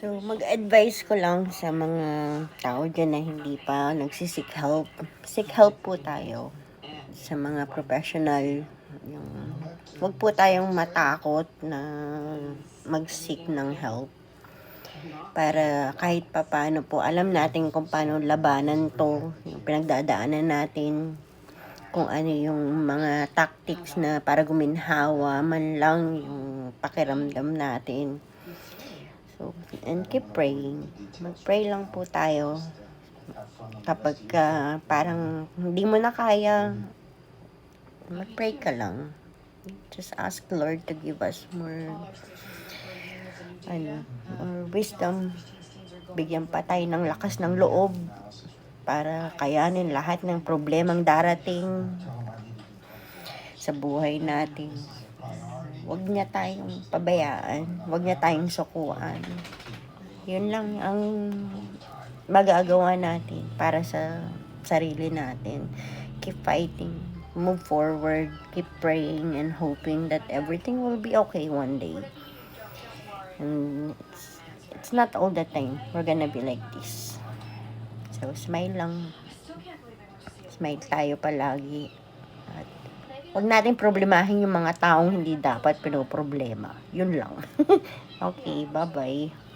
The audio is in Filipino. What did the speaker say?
So, mag-advise ko lang sa mga tao dyan na hindi pa nagsisik help. Seek help po tayo sa mga professional. Yung, wag po tayong matakot na mag-seek ng help. Para kahit papaano po, alam natin kung paano labanan to, yung pinagdadaanan natin, kung ano yung mga tactics na para guminhawa man lang yung pakiramdam natin. So, and keep praying. Mag-pray lang po tayo. Kapag parang hindi mo na kaya, mag-pray ka lang. Just ask Lord to give us more more wisdom. Bigyan pa tayo ng lakas ng loob para kayanin lahat ng problemang darating sa buhay natin. Huwag niya tayong pabayaan. Huwag niya tayong sukuan. Yun lang ang magagawa natin para sa sarili natin. Keep fighting. Move forward. Keep praying and hoping that everything will be okay one day. And it's not all the time we're gonna be like this. So, smile lang. Smile tayo palagi. At huwag natin problemahin yung mga taong hindi dapat pinoproblema. Yun lang. Okay, bye-bye.